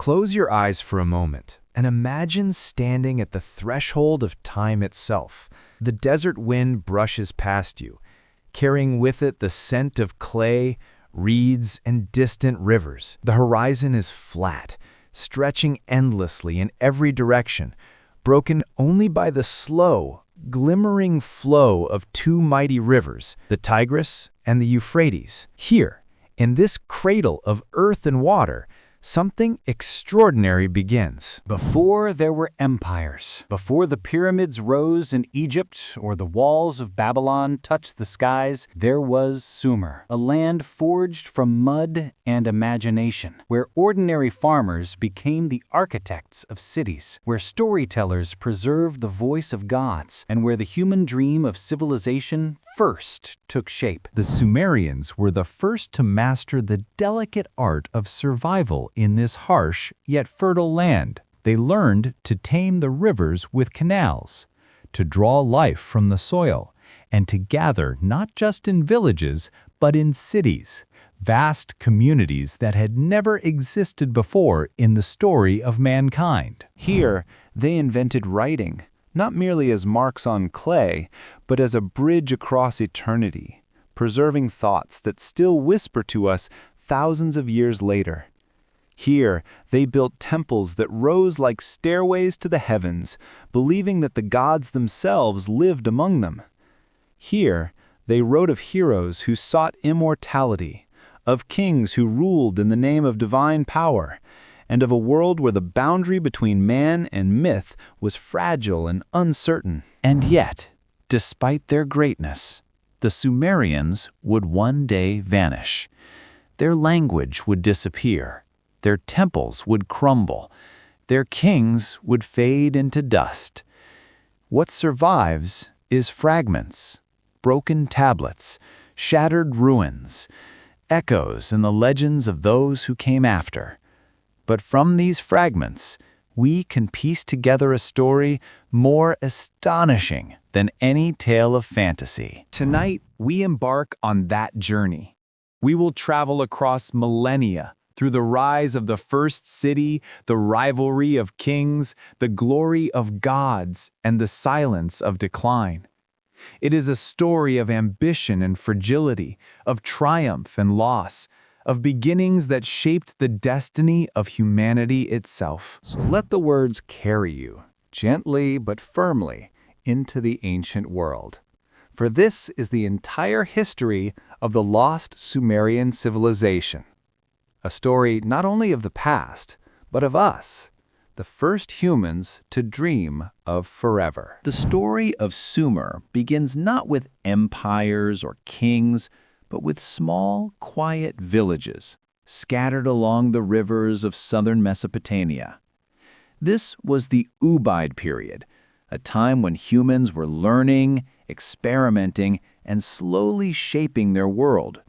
Close your eyes for a moment and imagine standing at the threshold of time itself. The desert wind brushes past you, carrying with it the scent of clay, reeds, and distant rivers. The horizon is flat, stretching endlessly in every direction, broken only by the slow, glimmering flow of two mighty rivers, the Tigris and the Euphrates. Here, in this cradle of earth and water, something extraordinary begins. Before there were empires, before the pyramids rose in Egypt or the walls of Babylon touched the skies, there was Sumer, a land forged from mud and imagination, where ordinary farmers became the architects of cities, where storytellers preserved the voice of gods, and where the human dream of civilization first took shape. The Sumerians were the first to master the delicate art of survival in this harsh yet fertile land. They learned to tame the rivers with canals, to draw life from the soil, and to gather not just in villages, but in cities, vast communities that had never existed before in the story of mankind. Here, they invented writing, not merely as marks on clay, but as a bridge across eternity, preserving thoughts that still whisper to us thousands of years later. Here, they built temples that rose like stairways to the heavens, believing that the gods themselves lived among them. Here, they wrote of heroes who sought immortality, of kings who ruled in the name of divine power, and of a world where the boundary between man and myth was fragile and uncertain. And yet, despite their greatness, the Sumerians would one day vanish. Their language would disappear. Their temples would crumble. Their kings would fade into dust. What survives is fragments, broken tablets, shattered ruins, echoes in the legends of those who came after. But from these fragments, we can piece together a story more astonishing than any tale of fantasy. Tonight, we embark on that journey. We will travel across millennia, through the rise of the first city, the rivalry of kings, the glory of gods, and the silence of decline. It is a story of ambition and fragility, of triumph and loss, of beginnings that shaped the destiny of humanity itself. So let the words carry you, gently but firmly, into the ancient world. For this is the entire history of the Lost Sumerian Civilization. A story not only of the past, but of us, the first humans to dream of forever. The story of Sumer begins not with empires or kings, but with small, quiet villages scattered along the rivers of southern Mesopotamia. This was the Ubaid period, a time when humans were learning, experimenting, and slowly shaping their world.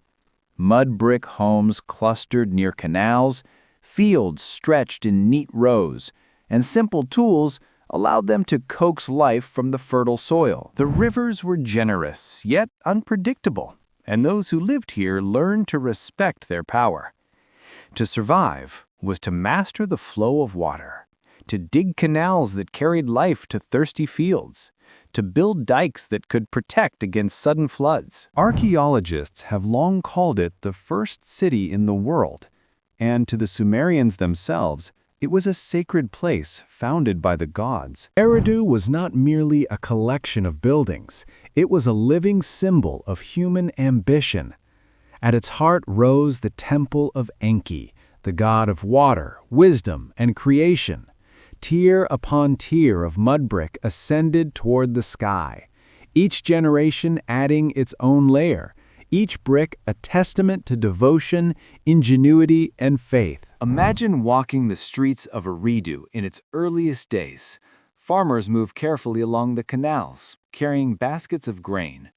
Mud brick homes clustered near canals, fields stretched in neat rows, and simple tools allowed them to coax life from the fertile soil. The rivers were generous, yet unpredictable, and those who lived here learned to respect their power. To survive was to master the flow of water, to dig canals that carried life to thirsty fields, to build dikes that could protect against sudden floods. Archaeologists have long called it the first city in the world, and to the Sumerians themselves, it was a sacred place founded by the gods. Eridu was not merely a collection of buildings, it was a living symbol of human ambition. At its heart rose the temple of Enki, the god of water, wisdom, and creation. Tier upon tier of mud brick ascended toward the sky, each generation adding its own layer, each brick a testament to devotion, ingenuity, and faith. Imagine walking the streets of Eridu in its earliest days. Farmers move carefully along the canals, carrying baskets of grain.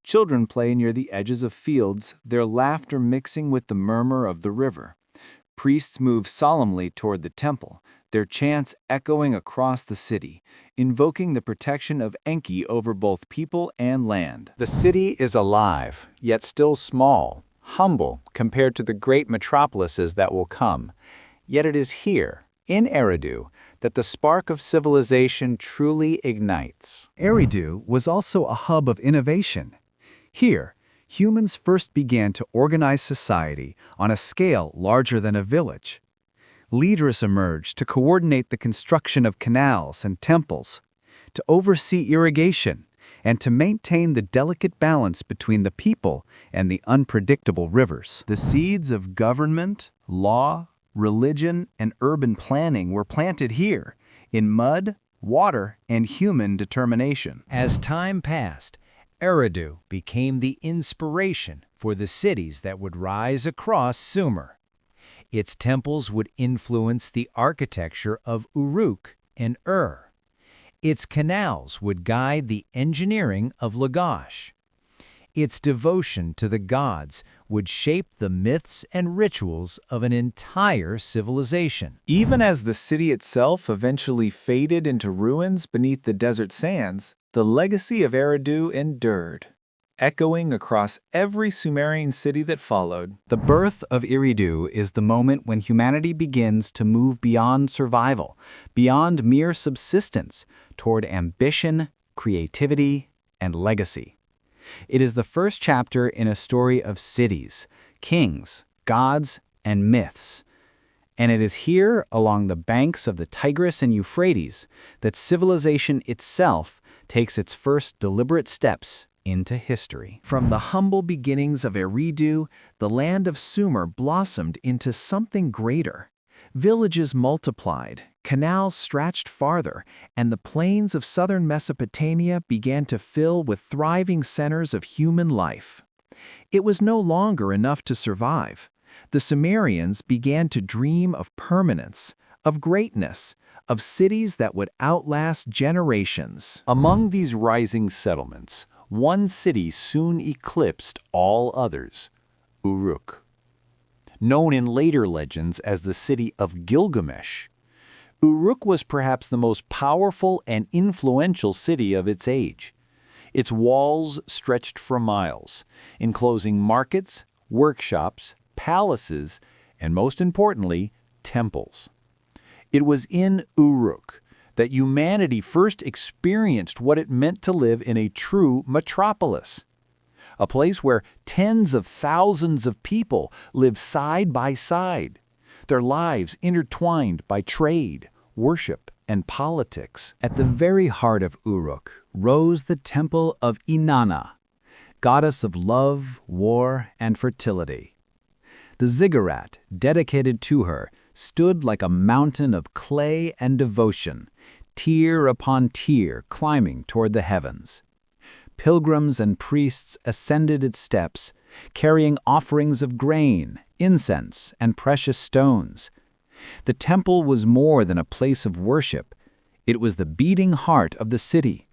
Children play near the edges of fields, their laughter mixing with the murmur of the river. Priests move solemnly toward the temple, their chants echoing across the city, invoking the protection of Enki over both people and land. The city is alive, yet still small, humble compared to the great metropolises that will come. Yet it is here, in Eridu, that the spark of civilization truly ignites. Eridu was also a hub of innovation. Here, humans first began to organize society on a scale larger than a village. Leaders emerged to coordinate the construction of canals and temples, to oversee irrigation, and to maintain the delicate balance between the people and the unpredictable rivers. The seeds of government, law, religion, and urban planning were planted here, in mud, water, and human determination. As time passed, Eridu became the inspiration for the cities that would rise across Sumer. Its temples would influence the architecture of Uruk and Ur. Its canals would guide the engineering of Lagash. Its devotion to the gods would shape the myths and rituals of an entire civilization. Even as the city itself eventually faded into ruins beneath the desert sands, the legacy of Eridu endured, echoing across every Sumerian city that followed. The birth of Eridu is the moment when humanity begins to move beyond survival, beyond mere subsistence, toward ambition, creativity, and legacy. It is the first chapter in a story of cities, kings, gods, and myths. And it is here, along the banks of the Tigris and Euphrates, that civilization itself takes its first deliberate steps into history. From the humble beginnings of Eridu, the land of Sumer blossomed into something greater. Villages multiplied, canals stretched farther, and the plains of southern Mesopotamia began to fill with thriving centers of human life. It was no longer enough to survive. The Sumerians began to dream of permanence, of greatness, of cities that would outlast generations. Among these rising settlements, one city soon eclipsed all others, Uruk. Known in later legends as the city of Gilgamesh, Uruk was perhaps the most powerful and influential city of its age. Its walls stretched for miles, enclosing markets, workshops, palaces, and most importantly, temples. It was in Uruk that humanity first experienced what it meant to live in a true metropolis, a place where tens of thousands of people live side by side, their lives intertwined by trade, worship, and politics. At the very heart of Uruk rose the temple of Inanna, goddess of love, war, and fertility. The ziggurat, dedicated to her, stood like a mountain of clay and devotion, tier upon tier climbing toward the heavens. Pilgrims and priests ascended its steps, carrying offerings of grain, incense, and precious stones. The temple was more than a place of worship. It was the beating heart of the city,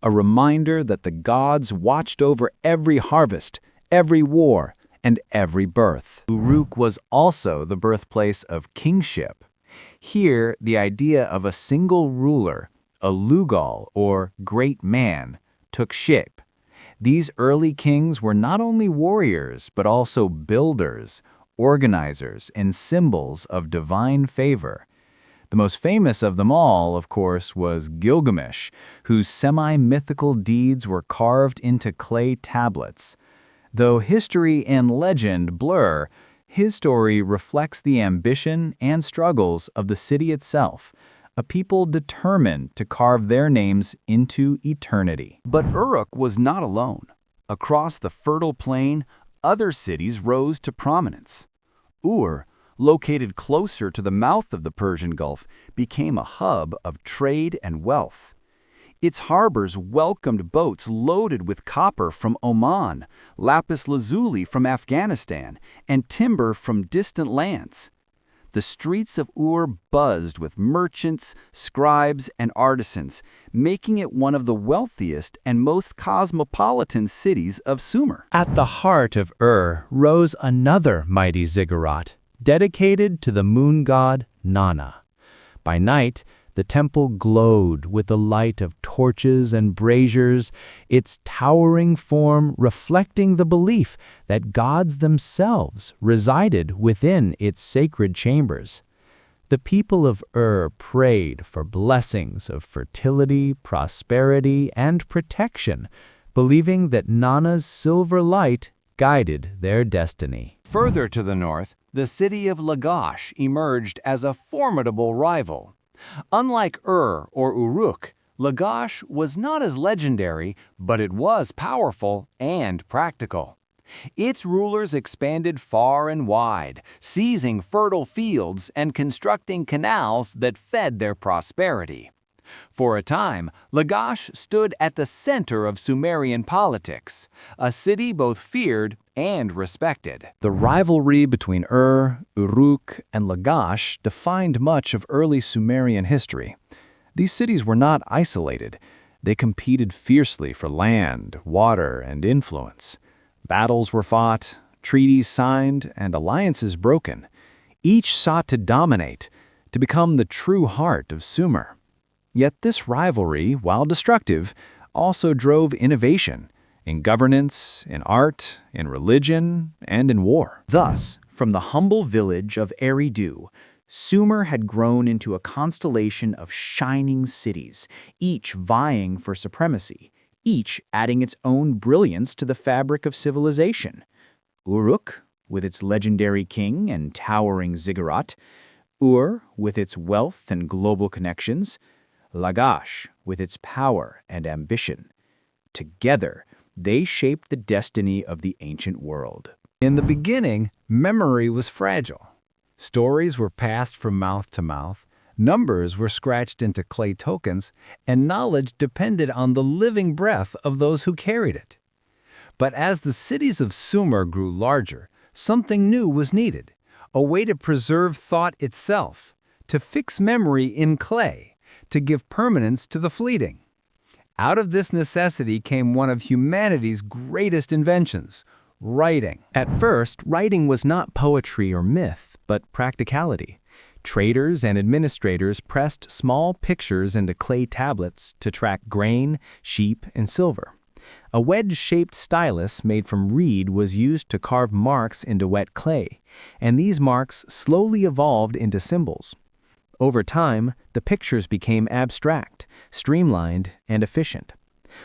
a reminder that the gods watched over every harvest, every war, and every birth. Uruk was also the birthplace of kingship. Here, the idea of a single ruler, a Lugal or great man, took shape. These early kings were not only warriors, but also builders, organizers, and symbols of divine favor. The most famous of them all, of course, was Gilgamesh, whose semi-mythical deeds were carved into clay tablets. Though history and legend blur, his story reflects the ambition and struggles of the city itself, a people determined to carve their names into eternity. But Uruk was not alone. Across the fertile plain, other cities rose to prominence. Ur, located closer to the mouth of the Persian Gulf, became a hub of trade and wealth. Its harbors welcomed boats loaded with copper from Oman, lapis lazuli from Afghanistan, and timber from distant lands. The streets of Ur buzzed with merchants, scribes, and artisans, making it one of the wealthiest and most cosmopolitan cities of Sumer. At the heart of Ur rose another mighty ziggurat, dedicated to the moon god Nanna. By night, the temple glowed with the light of torches and braziers, its towering form reflecting the belief that gods themselves resided within its sacred chambers. The people of prayed for blessings of fertility, prosperity, and protection, believing that Nanna's silver light guided their destiny. Further to the north, the city of Lagash emerged as a formidable rival. Unlike or Uruk, Lagash was not as legendary, but it was powerful and practical. Its rulers expanded far and wide, seizing fertile fields and constructing canals that fed their prosperity. For a time, Lagash stood at the center of Sumerian politics, a city both feared and respected. The rivalry between Uruk, and Lagash defined much of early Sumerian history. These cities were not isolated. They competed fiercely for land, water, and influence. Battles were fought, treaties signed, and alliances broken. Each sought to dominate, to become the true heart of Sumer. Yet this rivalry, while destructive, also drove innovation in governance, in art, in religion, and in war. Thus, from the humble village of Eridu, Sumer had grown into a constellation of shining cities, each vying for supremacy, each adding its own brilliance to the fabric of civilization. Uruk, with its legendary king and towering ziggurat, with its wealth and global connections, Lagash, with its power and ambition. Together, they shaped the destiny of the ancient world. In the beginning, memory was fragile. Stories were passed from mouth to mouth, numbers were scratched into clay tokens, and knowledge depended on the living breath of those who carried it. But as the cities of Sumer grew larger, something new was needed, a way to preserve thought itself, to fix memory in clay, to give permanence to the fleeting. Out of this necessity came one of humanity's greatest inventions, writing. At first, writing was not poetry or myth, but practicality. Traders and administrators pressed small pictures into clay tablets to track grain, sheep, and silver. A wedge-shaped stylus made from reed was used to carve marks into wet clay, and these marks slowly evolved into symbols. Over time, the pictures became abstract, streamlined, and efficient.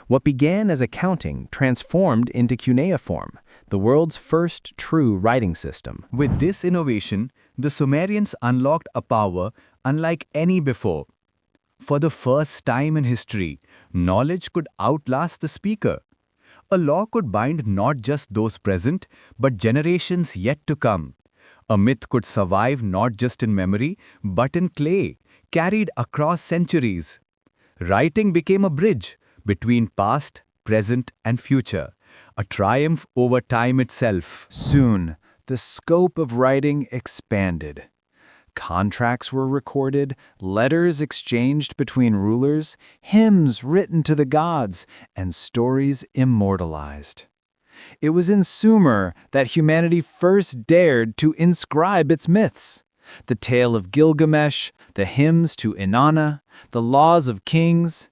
What began as accounting transformed into cuneiform, the world's first true writing system. With this innovation, the Sumerians unlocked a power unlike any before. For the first time in history, knowledge could outlast the speaker. A law could bind not just those present, but generations yet to come. A myth could survive not just in memory, but in clay, carried across centuries. Writing became a bridge between past, present, and future, a triumph over time itself. Soon, the scope of writing expanded. Contracts were recorded, letters exchanged between rulers, hymns written to the gods, and stories immortalized. It was in Sumer that humanity first dared to inscribe its myths. The tale of Gilgamesh, the hymns to Inanna, the laws of kings.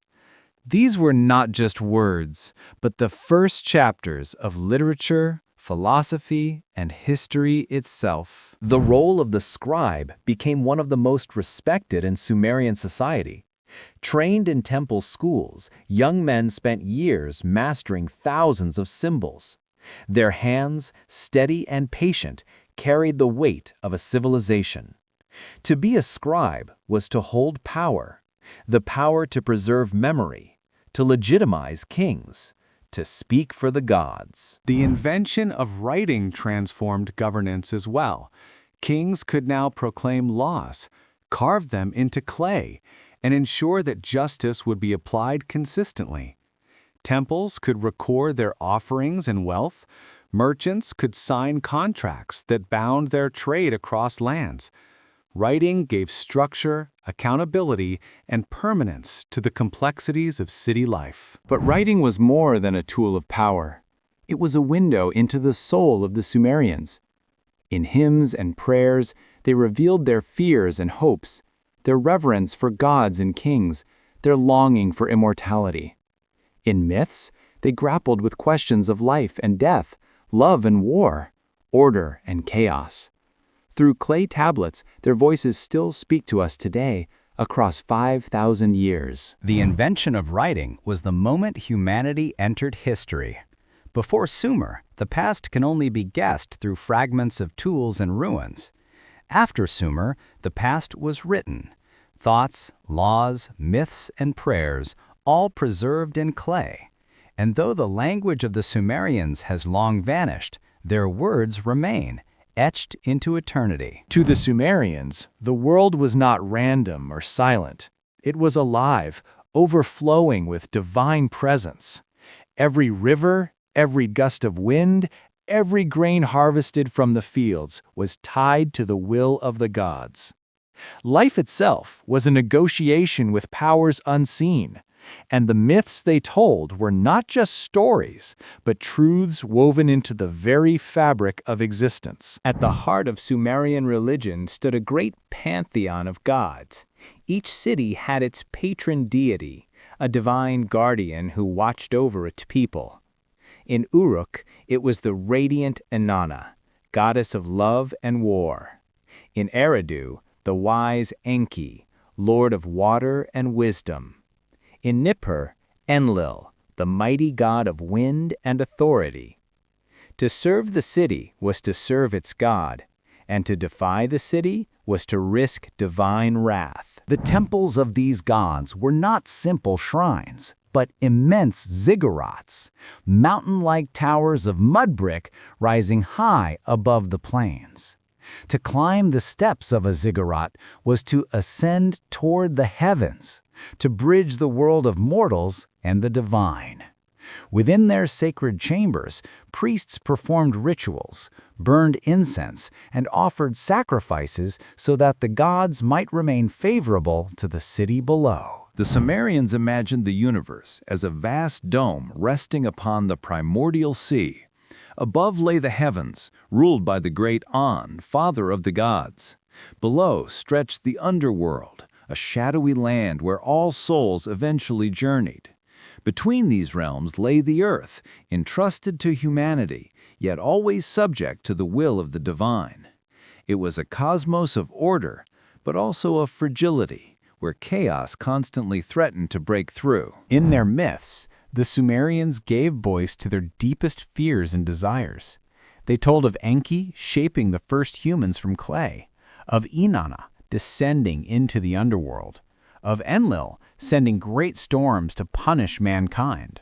These were not just words, but the first chapters of literature, philosophy, and history itself. The role of the scribe became one of the most respected in Sumerian society. Trained in temple schools, young men spent years mastering thousands of symbols. Their hands, steady and patient, carried the weight of a civilization. To be a scribe was to hold power, the power to preserve memory, to legitimize kings, to speak for the gods. The invention of writing transformed governance as well. Kings could now proclaim laws, carve them into clay, and ensure that justice would be applied consistently. Temples could record their offerings and wealth. Merchants could sign contracts that bound their trade across lands. Writing gave structure, accountability, and permanence to the complexities of city life. But writing was more than a tool of power. It was a window into the soul of the Sumerians. In hymns and prayers, they revealed their fears and hopes, their reverence for gods and kings, their longing for immortality. In myths, they grappled with questions of life and death, love and war, order and chaos. Through clay tablets, their voices still speak to us today, across 5,000 years. The invention of writing was the moment humanity entered history. Before Sumer, the past can only be guessed through fragments of tools and ruins. After Sumer, the past was written. Thoughts, laws, myths, and prayers, all preserved in clay. And though the language of the Sumerians has long vanished, their words remain, etched into eternity. To the Sumerians, the world was not random or silent. It was alive, overflowing with divine presence. Every river, every gust of wind, every grain harvested from the fields was tied to the will of the gods. Life itself was a negotiation with powers unseen, and the myths they told were not just stories, but truths woven into the very fabric of existence. At the heart of Sumerian religion stood a great pantheon of gods. Each city had its patron deity, a divine guardian who watched over its people. In Uruk, it was the radiant Inanna, goddess of love and war. In Eridu, the wise Enki, lord of water and wisdom. In Nippur, Enlil, the mighty god of wind and authority. To serve the city was to serve its god, and to defy the city was to risk divine wrath. The temples of these gods were not simple shrines, but immense ziggurats, mountain-like towers of mud brick rising high above the plains. To climb the steps of a ziggurat was to ascend toward the heavens, to bridge the world of mortals and the divine. Within their sacred chambers, priests performed rituals, burned incense, and offered sacrifices so that the gods might remain favorable to the city below. The Sumerians imagined the universe as a vast dome resting upon the primordial sea. Above lay the heavens, ruled by the great An, father of the gods. Below stretched the underworld, a shadowy land where all souls eventually journeyed. Between these realms lay the earth, entrusted to humanity, yet always subject to the will of the divine. It was a cosmos of order, but also of fragility, where chaos constantly threatened to break through. In their myths, the Sumerians gave voice to their deepest fears and desires. They told of Enki shaping the first humans from clay, of Inanna descending into the underworld, of Enlil sending great storms to punish mankind.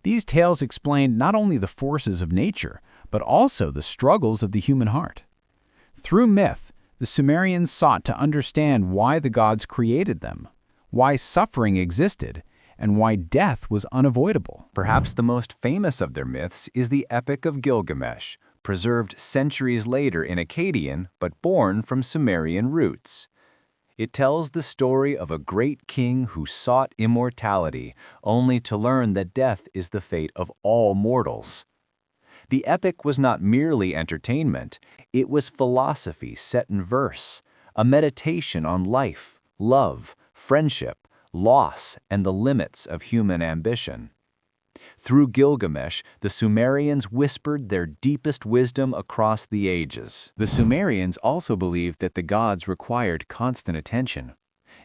These tales explained not only the forces of nature, but also the struggles of the human heart. Through myth, the Sumerians sought to understand why the gods created them, why suffering existed, and why death was unavoidable. Perhaps the most famous of their myths is the Epic of Gilgamesh, preserved centuries later in Akkadian but born from Sumerian roots. It tells the story of a great king who sought immortality, only to learn that death is the fate of all mortals. The epic was not merely entertainment, it was philosophy set in verse, a meditation on life, love, friendship, loss, and the limits of human ambition. Through Gilgamesh, the Sumerians whispered their deepest wisdom across the ages. The Sumerians also believed that the gods required constant attention.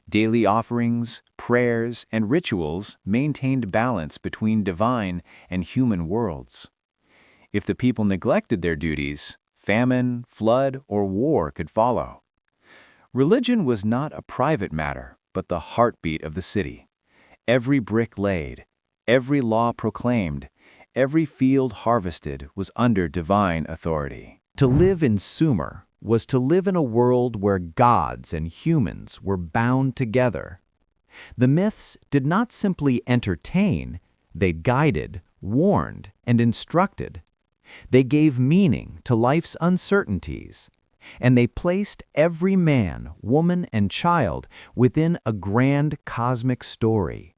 Daily offerings, prayers, and rituals maintained balance between divine and human worlds. If the people neglected their duties, famine, flood, or war could follow. Religion was not a private matter, but the heartbeat of the city. Every brick laid, every law proclaimed, every field harvested was under divine authority. To live in Sumer was to live in a world where gods and humans were bound together. The myths did not simply entertain, they guided, warned, and instructed. They gave meaning to life's uncertainties, and they placed every man, woman, and child within a grand cosmic story.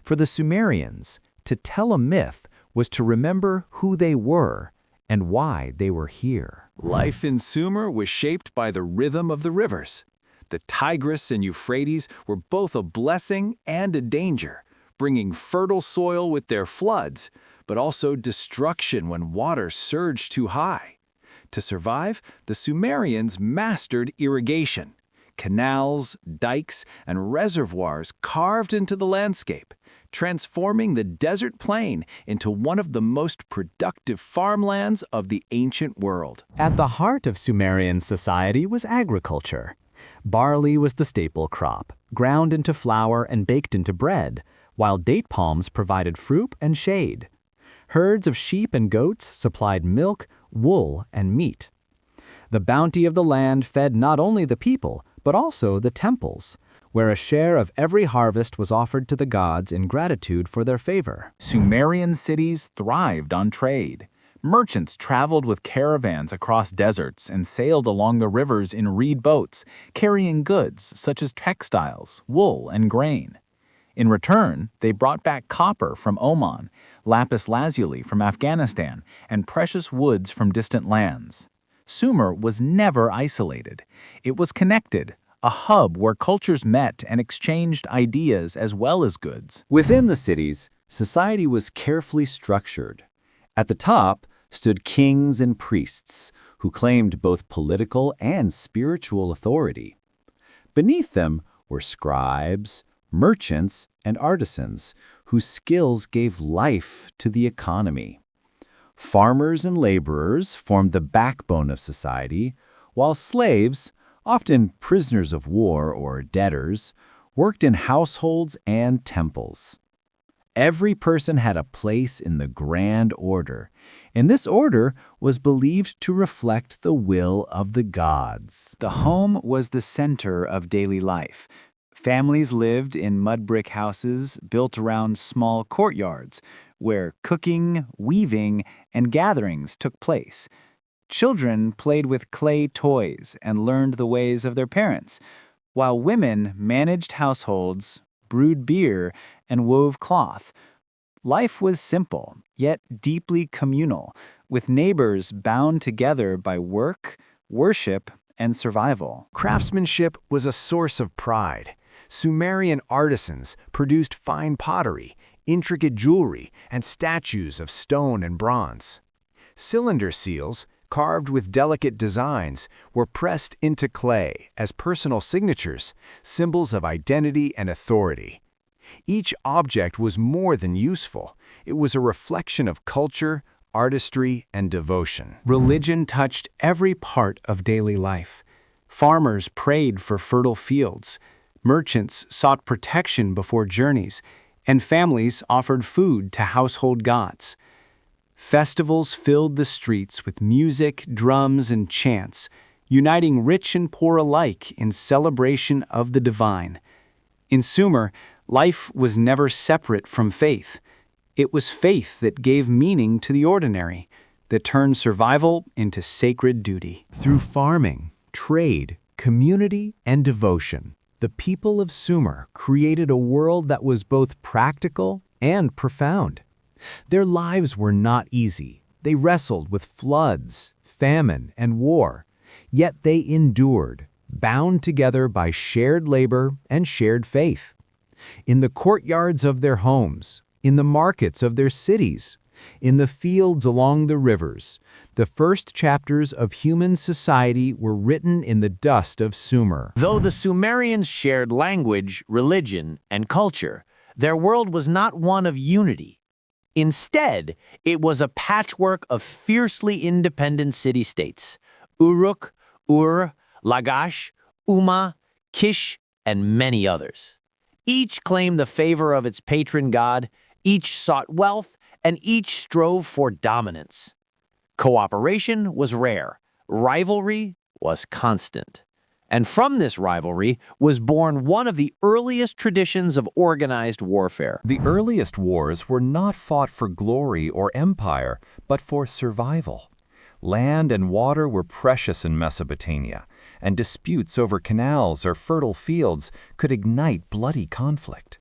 For the Sumerians, to tell a myth was to remember who they were and why they were here. Life in Sumer was shaped by the rhythm of the rivers. The Tigris and Euphrates were both a blessing and a danger, bringing fertile soil with their floods, but also destruction when water surged too high. To survive, the Sumerians mastered irrigation. Canals, dikes, and reservoirs carved into the landscape, transforming the desert plain into one of the most productive farmlands of the ancient world. At the heart of Sumerian society was agriculture. Barley was the staple crop, ground into flour and baked into bread, while date palms provided fruit and shade. Herds of sheep and goats supplied milk, wool, and meat. The bounty of the land fed not only the people, but also the temples, where a share of every harvest was offered to the gods in gratitude for their favor. Sumerian cities thrived on trade. Merchants traveled with caravans across deserts and sailed along the rivers in reed boats, carrying goods such as textiles, wool, and grain. In return, they brought back copper from Oman, lapis lazuli from Afghanistan, and precious woods from distant lands. Sumer was never isolated. It was connected, a hub where cultures met and exchanged ideas as well as goods. Within the cities, society was carefully structured. At the top stood kings and priests, who claimed both political and spiritual authority. Beneath them were scribes, merchants, and artisans, whose skills gave life to the economy. Farmers and laborers formed the backbone of society, while slaves, often prisoners of war or debtors, worked in households and temples. Every person had a place in the grand order, and this order was believed to reflect the will of the gods. The home was the center of daily life. Families lived in mud brick houses built around small courtyards, where cooking, weaving, and gatherings took place. Children played with clay toys and learned the ways of their parents, while women managed households, brewed beer, and wove cloth. Life was simple, yet deeply communal, with neighbors bound together by work, worship, and survival. Craftsmanship was a source of pride. Sumerian artisans produced fine pottery, intricate jewelry, and statues of stone and bronze. Cylinder seals, carved with delicate designs, were pressed into clay as personal signatures, symbols of identity and authority. Each object was more than useful. It was a reflection of culture, artistry, and devotion. Religion touched every part of daily life. Farmers prayed for fertile fields. Merchants sought protection before journeys, and families offered food to household gods. Festivals filled the streets with music, drums, and chants, uniting rich and poor alike in celebration of the divine. In Sumer, life was never separate from faith. It was faith that gave meaning to the ordinary, that turned survival into sacred duty. Through farming, trade, community, and devotion, the people of Sumer created a world that was both practical and profound. Their lives were not easy. They wrestled with floods, famine, and war, yet they endured, bound together by shared labor and shared faith. In the courtyards of their homes, in the markets of their cities, in the fields along the rivers, the first chapters of human society were written in the dust of Sumer. Though the Sumerians shared language, religion, and culture, their world was not one of unity. Instead, it was a patchwork of fiercely independent city-states: Uruk, Ur, Lagash, Umma, Kish, and many others. Each claimed the favor of its patron god, each sought wealth, and each strove for dominance. Cooperation was rare, rivalry was constant. And from this rivalry was born one of the earliest traditions of organized warfare. The earliest wars were not fought for glory or empire, but for survival. Land and water were precious in Mesopotamia, and disputes over canals or fertile fields could ignite bloody conflict.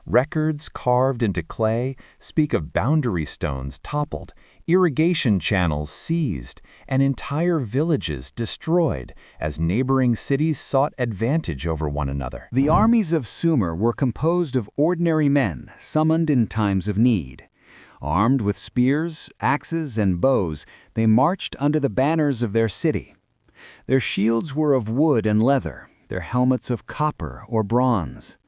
Records carved into clay speak of boundary stones toppled, irrigation channels seized, and entire villages destroyed as neighboring cities sought advantage over one another. The armies of Sumer were composed of ordinary men summoned in times of need. Armed with spears, axes, and bows, they marched under the banners of their city. Their shields were of wood and leather, their helmets of copper or bronze.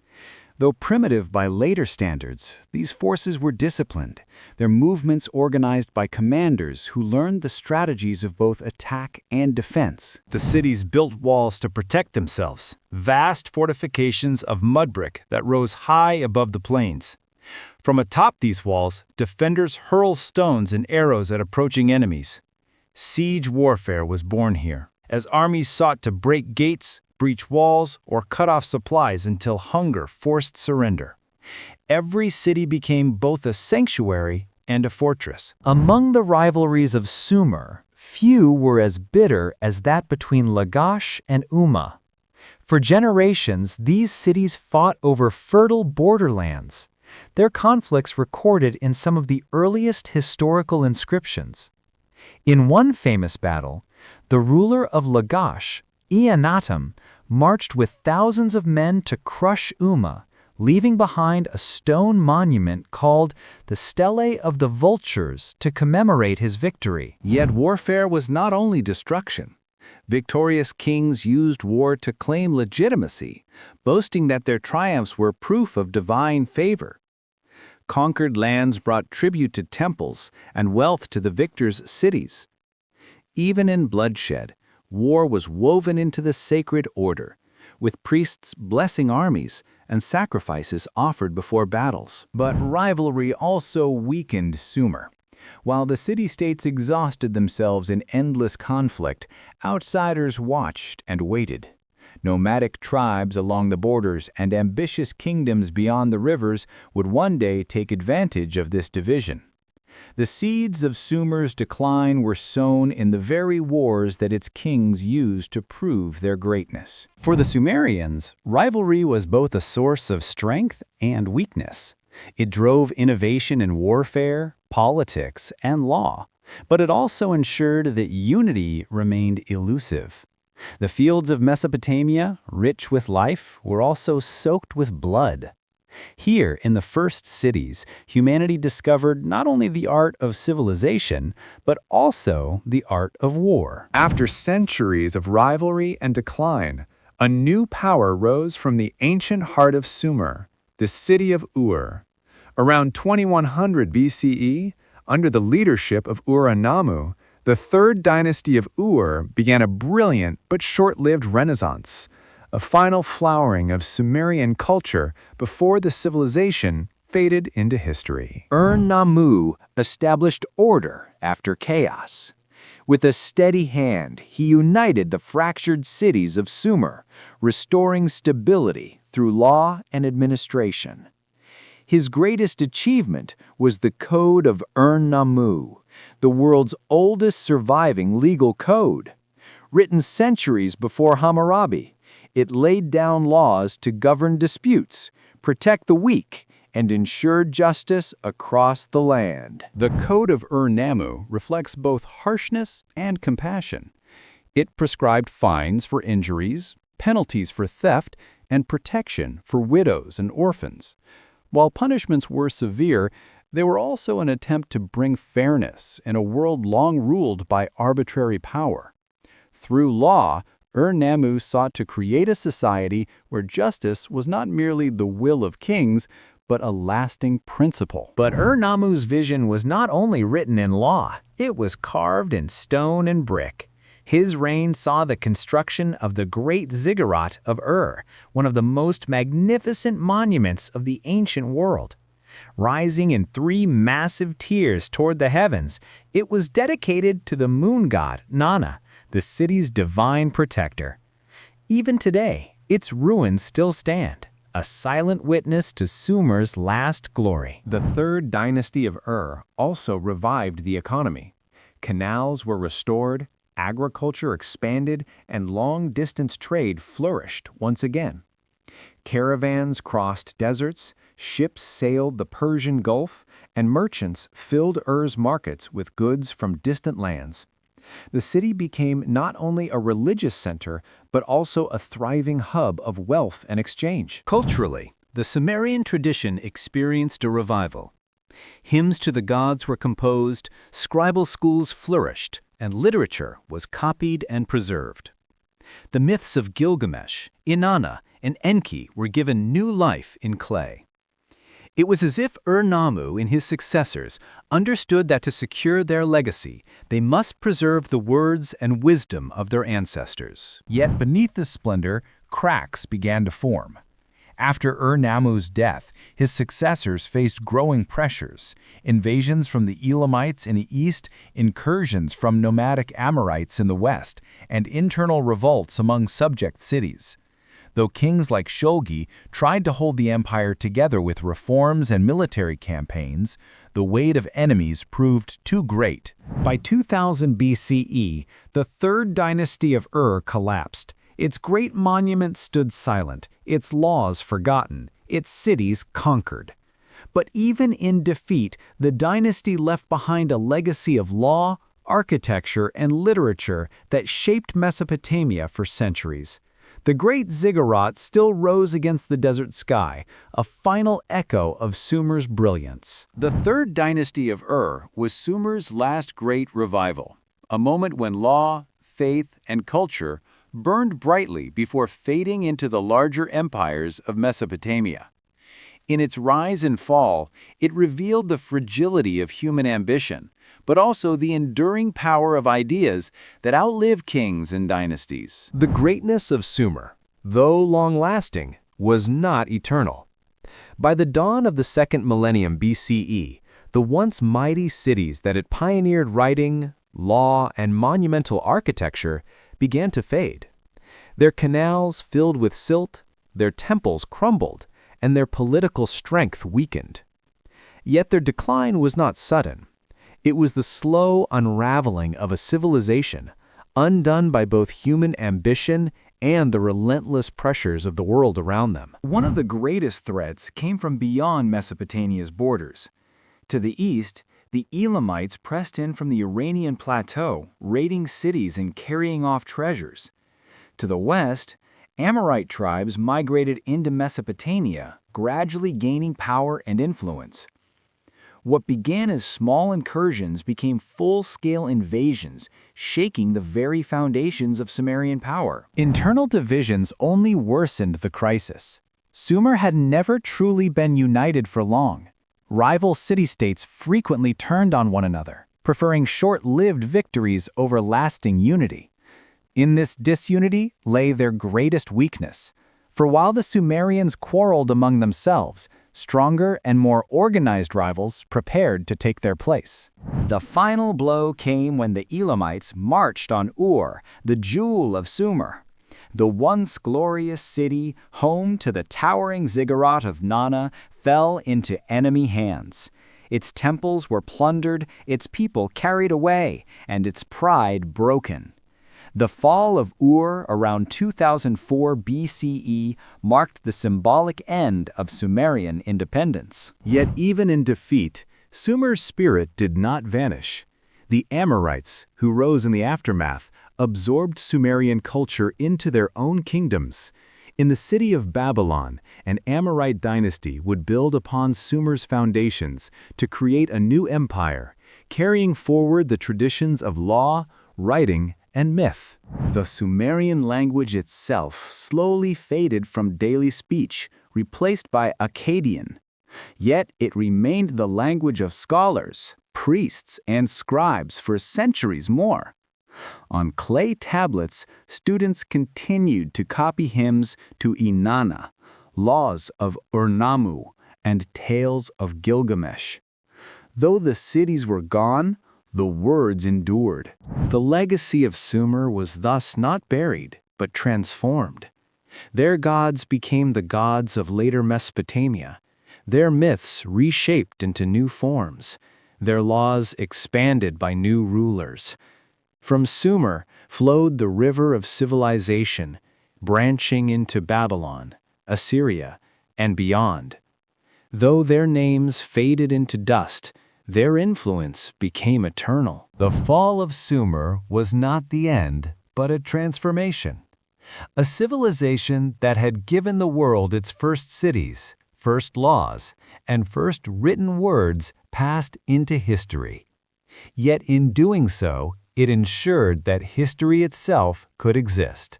Though primitive by later standards, these forces were disciplined, their movements organized by commanders who learned the strategies of both attack and defense. The cities built walls to protect themselves, vast fortifications of mud brick that rose high above the plains. From atop these walls, defenders hurled stones and arrows at approaching enemies. Siege warfare was born here, as armies sought to break gates, breach walls, or cut off supplies until hunger forced surrender. Every city became both a sanctuary and a fortress. Among the rivalries of Sumer, few were as bitter as that between Lagash and Umma. For generations, these cities fought over fertile borderlands. Their conflicts recorded in some of the earliest historical inscriptions. In one famous battle, the ruler of Lagash, Inanna, marched with thousands of men to crush Umma, leaving behind a stone monument called the Stele of the Vultures to commemorate his victory. Yet warfare was not only destruction. Victorious kings used war to claim legitimacy, boasting that their triumphs were proof of divine favor. Conquered lands brought tribute to temples and wealth to the victors' cities. Even in bloodshed, war was woven into the sacred order, with priests blessing armies and sacrifices offered before battles. But rivalry also weakened Sumer. While the city-states exhausted themselves in endless conflict, outsiders watched and waited. Nomadic tribes along the borders and ambitious kingdoms beyond the rivers would one day take advantage of this division. The seeds of Sumer's decline were sown in the very wars that its kings used to prove their greatness. For the Sumerians, rivalry was both a source of strength and weakness. It drove innovation in warfare, politics, and law, but it also ensured that unity remained elusive. The fields of Mesopotamia, rich with life, were also soaked with blood. Here, in the first cities, humanity discovered not only the art of civilization, but also the art of war. After centuries of rivalry and decline, a new power rose from the ancient heart of Sumer, the city of Ur. Around 2100 BCE, under the leadership of Ur-Nammu, the third dynasty of Ur began a brilliant but short-lived renaissance, a final flowering of Sumerian culture before the civilization faded into history. Ur-Nammu established order after chaos. With a steady hand, he united the fractured cities of Sumer, restoring stability through law and administration. His greatest achievement was the Code of Ur-Nammu, the world's oldest surviving legal code. Written centuries before Hammurabi, it laid down laws to govern disputes, protect the weak, and ensure justice across the land. The Code of Ur-Nammu reflects both harshness and compassion. It prescribed fines for injuries, penalties for theft, and protection for widows and orphans. While punishments were severe, they were also an attempt to bring fairness in a world long ruled by arbitrary power. Through law, Ur-Nammu sought to create a society where justice was not merely the will of kings, but a lasting principle. But Ur-Nammu's vision was not only written in law, it was carved in stone and brick. His reign saw the construction of the great ziggurat of Ur, one of the most magnificent monuments of the ancient world. Rising in 3 massive tiers toward the heavens, it was dedicated to the moon god, Inanna, the city's divine protector. Even today, its ruins still stand, a silent witness to Sumer's last glory. The third dynasty of Ur also revived the economy. Canals were restored, agriculture expanded, and long-distance trade flourished once again. Caravans crossed deserts, ships sailed the Persian Gulf, and merchants filled Ur's markets with goods from distant lands. The city became not only a religious center, but also a thriving hub of wealth and exchange. Culturally, the Sumerian tradition experienced a revival. Hymns to the gods were composed, scribal schools flourished, and literature was copied and preserved. The myths of Gilgamesh, Inanna, and Enki were given new life in clay. It was as if Ur-Nammu and his successors understood that to secure their legacy, they must preserve the words and wisdom of their ancestors. Yet beneath this splendor, cracks began to form. After Ur-Nammu's death, his successors faced growing pressures: invasions from the Elamites in the east, incursions from nomadic Amorites in the west, and internal revolts among subject cities. Though kings like Shulgi tried to hold the empire together with reforms and military campaigns, the weight of enemies proved too great. By 2000 BCE, the third dynasty of Ur collapsed. Its great monuments stood silent, its laws forgotten, its cities conquered. But even in defeat, the dynasty left behind a legacy of law, architecture, and literature that shaped Mesopotamia for centuries. The great ziggurat still rose against the desert sky, a final echo of Sumer's brilliance. The third dynasty of Ur was Sumer's last great revival, a moment when law, faith, and culture burned brightly before fading into the larger empires of Mesopotamia. In its rise and fall, it revealed the fragility of human ambition, but also the enduring power of ideas that outlive kings and dynasties. The greatness of Sumer, though long-lasting, was not eternal. By the dawn of the second millennium BCE, the once mighty cities that had pioneered writing, law, and monumental architecture began to fade. Their canals filled with silt, their temples crumbled, and their political strength weakened. Yet their decline was not sudden. It was the slow unraveling of a civilization, undone by both human ambition and the relentless pressures of the world around them. One of the greatest threats came from beyond Mesopotamia's borders. To the east, the Elamites pressed in from the Iranian plateau, raiding cities and carrying off treasures. To the west, Amorite tribes migrated into Mesopotamia, gradually gaining power and influence. What began as small incursions became full-scale invasions, shaking the very foundations of Sumerian power. Internal divisions only worsened the crisis. Sumer had never truly been united for long. Rival city-states frequently turned on one another, preferring short-lived victories over lasting unity. In this disunity lay their greatest weakness. For while the Sumerians quarreled among themselves, stronger and more organized rivals prepared to take their place. The final blow came when the Elamites marched on Ur, the jewel of Sumer. The once glorious city, home to the towering ziggurat of Inanna, fell into enemy hands. Its temples were plundered, its people carried away, and its pride broken. The fall of Ur around 2004 BCE marked the symbolic end of Sumerian independence. Yet even in defeat, Sumer's spirit did not vanish. The Amorites, who rose in the aftermath, absorbed Sumerian culture into their own kingdoms. In the city of Babylon, an Amorite dynasty would build upon Sumer's foundations to create a new empire, carrying forward the traditions of law, writing, and myth. The Sumerian language itself slowly faded from daily speech, replaced by Akkadian. Yet it remained the language of scholars, priests, and scribes for centuries more. On clay tablets, students continued to copy hymns to Inanna, laws of Ur-Nammu, and tales of Gilgamesh. Though the cities were gone, the words endured. The legacy of Sumer was thus not buried, but transformed. Their gods became the gods of later Mesopotamia, their myths reshaped into new forms, their laws expanded by new rulers. From Sumer flowed the river of civilization, branching into Babylon, Assyria, and beyond. Though their names faded into dust, their influence became eternal. The fall of Sumer was not the end, but a transformation. A civilization that had given the world its first cities, first laws, and first written words passed into history. Yet in doing so, it ensured that history itself could exist.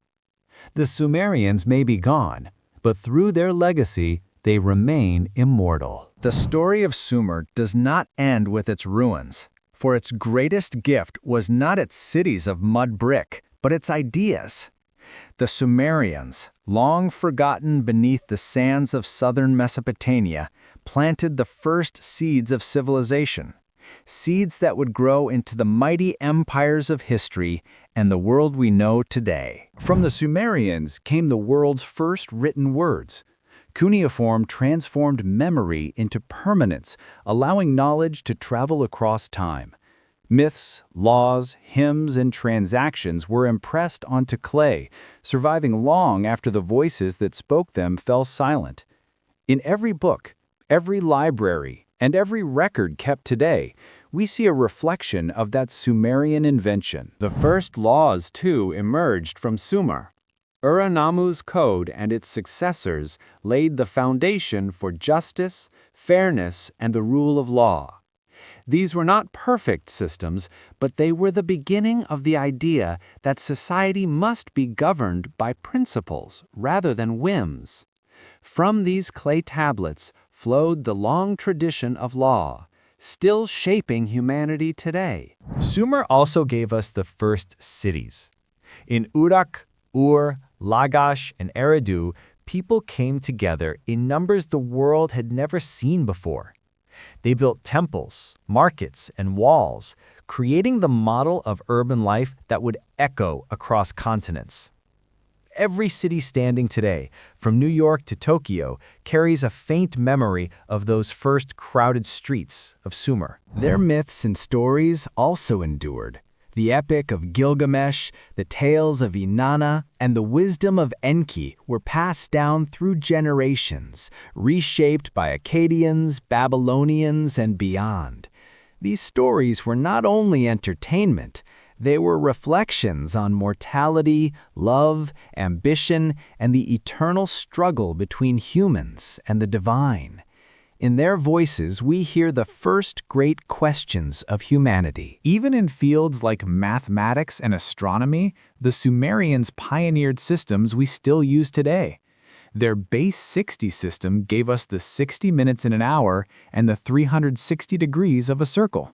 The Sumerians may be gone, but through their legacy, they remain immortal. The story of Sumer does not end with its ruins, for its greatest gift was not its cities of mud brick, but its ideas. The Sumerians, long forgotten beneath the sands of southern Mesopotamia, planted the first seeds of civilization, seeds that would grow into the mighty empires of history and the world we know today. From the Sumerians came the world's first written words. Cuneiform transformed memory into permanence, allowing knowledge to travel across time. Myths, laws, hymns, and transactions were impressed onto clay, surviving long after the voices that spoke them fell silent. In every book, every library, and every record kept today, we see a reflection of that Sumerian invention. The first laws, too, emerged from Sumer. Ur-Nammu's code and its successors laid the foundation for justice, fairness, and the rule of law. These were not perfect systems, but they were the beginning of the idea that society must be governed by principles rather than whims. From these clay tablets flowed the long tradition of law, still shaping humanity today. Sumer also gave us the first cities. In Uruk, Ur, Lagash, and Eridu, people came together in numbers the world had never seen before. They built temples, markets, and walls, creating the model of urban life that would echo across continents. Every city standing today, from New York to Tokyo, carries a faint memory of those first crowded streets of Sumer. Their myths and stories also endured. The epic of Gilgamesh, the tales of Inanna, and the wisdom of Enki were passed down through generations, reshaped by Akkadians, Babylonians, and beyond. These stories were not only entertainment, they were reflections on mortality, love, ambition, and the eternal struggle between humans and the divine. In their voices, we hear the first great questions of humanity. Even in fields like mathematics and astronomy, the Sumerians pioneered systems we still use today. Their base 60 system gave us the 60 minutes in an hour and the 360 degrees of a circle.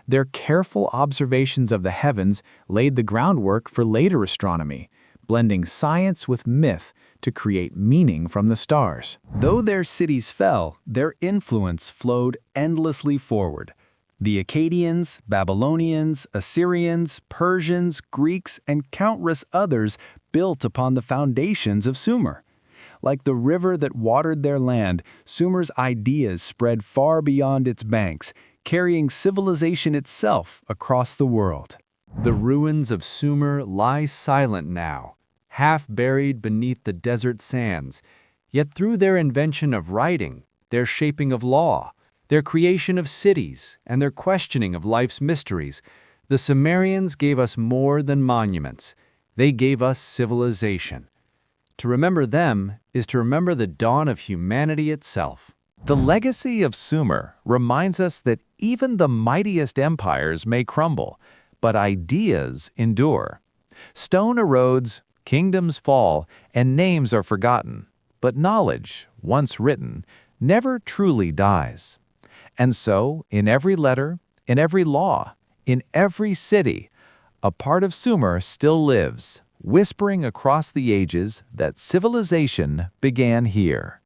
Their careful observations of the heavens laid the groundwork for later astronomy, blending science with myth to create meaning from the stars. Though their cities fell, their influence flowed endlessly forward. The Akkadians, Babylonians, Assyrians, Persians, Greeks, and countless others built upon the foundations of Sumer. Like the river that watered their land, Sumer's ideas spread far beyond its banks, carrying civilization itself across the world. The ruins of Sumer lie silent now, half buried beneath the desert sands. Yet through their invention of writing, their shaping of law, their creation of cities, and their questioning of life's mysteries, the Sumerians gave us more than monuments. They gave us civilization. To remember them is to remember the dawn of humanity itself. The legacy of Sumer reminds us that even the mightiest empires may crumble, but ideas endure. Stone erodes, kingdoms fall, and names are forgotten, but knowledge, once written, never truly dies. And so, in every letter, in every law, in every city, a part of Sumer still lives, whispering across the ages that civilization began here.